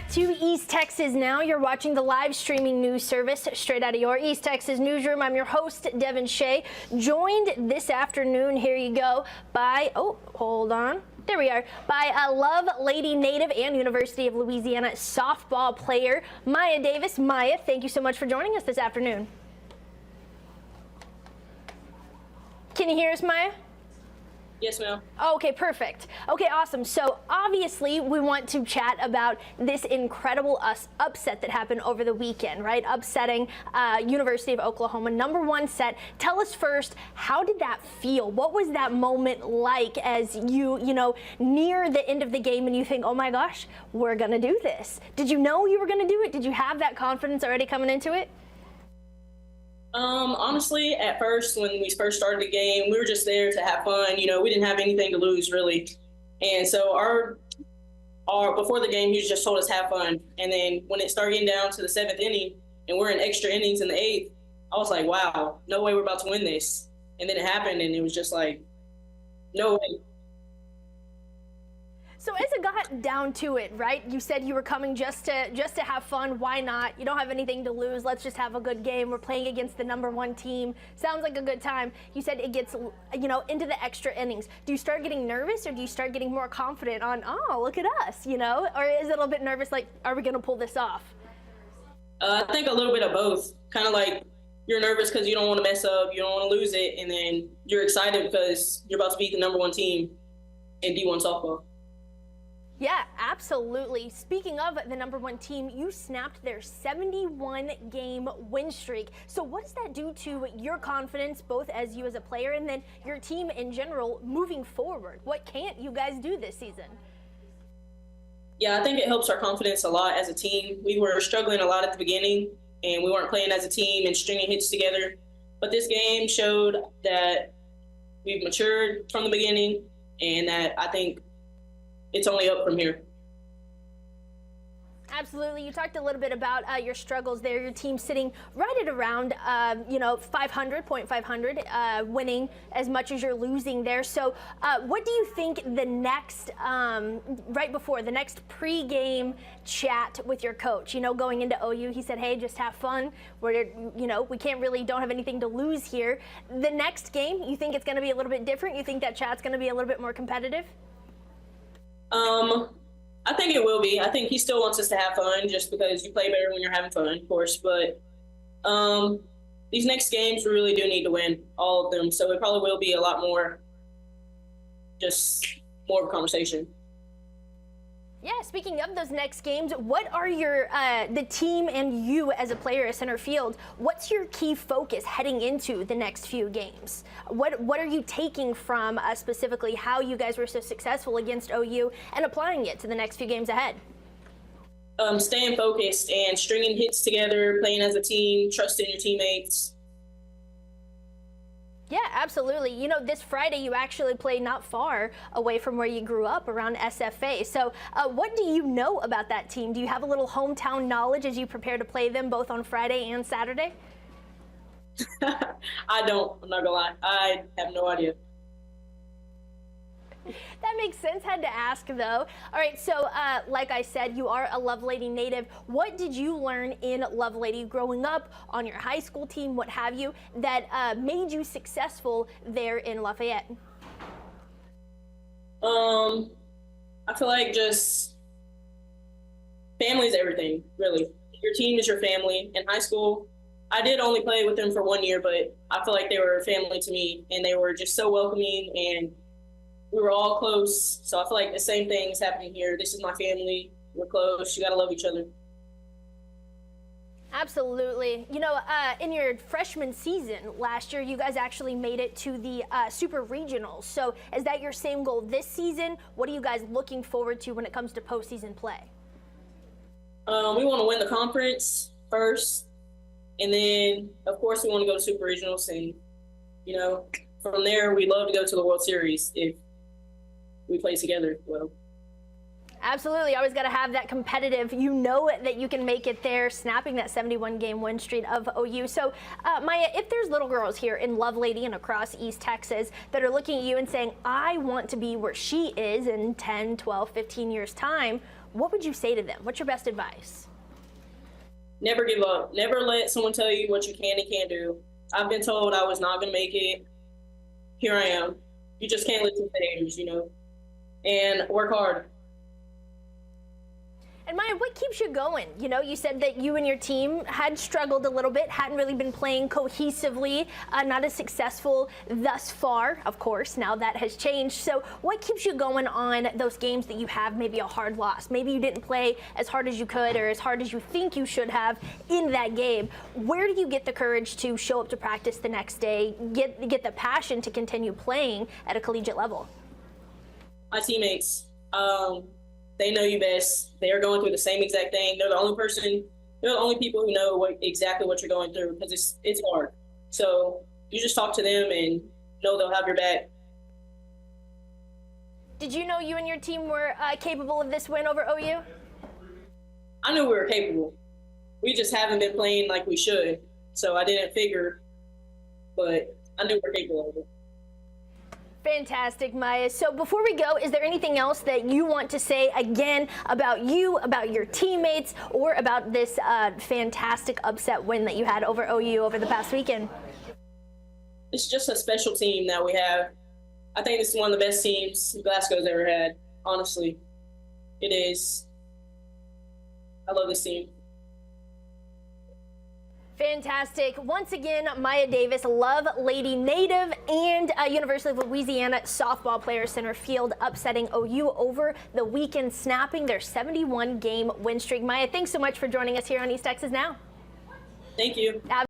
back to East Texas now. You're watching the live streaming news service straight out of your East Texas newsroom. I'm your host, Devin Shea, joined this afternoon, here you go, by, hold on. There we are, by a Lovelady native and University of Louisiana softball player, Maya Davis. Maya, thank you so much for joining us this afternoon. Can you hear us, Maya? Yes, ma'am. Okay, perfect. Okay, awesome. So obviously we want to chat about this incredible upset that happened over the weekend, right? Upsetting University of Oklahoma, #1 set. Tell us first, how did that feel? What was that moment like as you near the end of the game and you think, oh my gosh, we're gonna do this? Did you know you were gonna do it? Did you have that confidence already coming into it? Honestly, at first, when we first started the game, we were just there to have fun. We didn't have anything to lose, really. And so our before the game, he just told us have fun. And then when it started getting down to the 7th inning and we're in extra innings in the 8th, I was like, wow, no way we're about to win this. And then it happened, and it was just like, no way. So as it got down to it, right, you said you were coming just to have fun. Why not? You don't have anything to lose. Let's just have a good game. We're playing against the =1 team. Sounds like a good time. You said it gets, into the extra innings. Do you start getting nervous, or do you start getting more confident on, oh, look at us, Or is it a little bit nervous, like, are we going to pull this off? I think a little bit of both. Kind of like you're nervous because you don't want to mess up, you don't want to lose it, and then you're excited because you're about to beat the #1 team in D1 softball. Yeah, absolutely. Speaking of the #1 team, you snapped their 71-game win streak. So what does that do to your confidence, both as you as a player and then your team in general moving forward? What can't you guys do this season? Yeah, I think it helps our confidence a lot as a team. We were struggling a lot at the beginning, and we weren't playing as a team and stringing hits together. But this game showed that we've matured from the beginning, and that I think it's only up from here. Absolutely. You talked a little bit about your struggles there. Your team sitting right at around, 500, winning as much as you're losing there. So what do you think the next, right before, the next pre-game chat with your coach, going into OU, he said, hey, just have fun. We don't have anything to lose here. The next game, you think it's going to be a little bit different? You think that chat's going to be a little bit more competitive? I think it will be. I think he still wants us to have fun just because you play better when you're having fun, of course. But these next games, we really do need to win all of them. So it probably will be a lot more, just more of a conversation. Yeah, speaking of those next games, what are the team and you as a player at center field, what's your key focus heading into the next few games? What are you taking from specifically how you guys were so successful against OU and applying it to the next few games ahead? Staying focused and stringing hits together, playing as a team, trusting your teammates. Yeah, absolutely. This Friday you actually play not far away from where you grew up, around SFA. So what do you know about that team? Do you have a little hometown knowledge as you prepare to play them both on Friday and Saturday? I don't. I'm not going to lie. I have no idea. That makes sense. Had to ask, though. All right, so like I said, you are a Lovelady native. What did you learn in Lovelady growing up, on your high school team, what have you, that made you successful there in Lafayette? I feel like just family's everything, really. Your team is your family. In high school, I did only play with them for 1 year, but I feel like they were family to me, and they were just so welcoming, and we were all close. So I feel like the same thing is happening here. This is my family. We're close. You got to love each other. Absolutely. In your freshman season last year, you guys actually made it to the Super Regionals. So is that your same goal this season? What are you guys looking forward to when it comes to postseason play? We want to win the conference first. And then, of course, we want to go to Super Regionals. And, from there, we'd love to go to the World Series if we play together well. Absolutely. Always got to have that competitive, that you can make it there, snapping that 71-game win streak of OU. So, Maya, if there's little girls here in Lovelady and across East Texas that are looking at you and saying, I want to be where she is in 10, 12, 15 years' time, what would you say to them? What's your best advice? Never give up. Never let someone tell you what you can and can't do. I've been told I was not going to make it. Here I am. You just can't listen to the haters, and work hard. And Maya, what keeps you going? You said that you and your team had struggled a little bit, hadn't really been playing cohesively, not as successful thus far. Of course, now that has changed. So what keeps you going on those games that you have maybe a hard loss? Maybe you didn't play as hard as you could or as hard as you think you should have in that game. Where do you get the courage to show up to practice the next day, get the passion to continue playing at a collegiate level? My teammates. They know you best. They're going through the same exact thing. They're the only people who know exactly what you're going through, because it's hard. So you just talk to them and know they'll have your back. Did you know you and your team were capable of this win over OU? I knew we were capable. We just haven't been playing like we should. So I didn't figure, but I knew we were capable of it. Fantastic, Maya. So before we go, is there anything else that you want to say again about you, about your teammates, or about this fantastic upset win that you had over OU over the past weekend? It's just a special team that we have. I think this is one of the best teams Glasgow's ever had. Honestly, it is. I love this team. Fantastic. Once again, Maya Davis, Lovelady native and University of Louisiana softball player, center field, upsetting OU over the weekend, snapping their 71-game win streak. Maya, thanks so much for joining us here on East Texas Now. Thank you.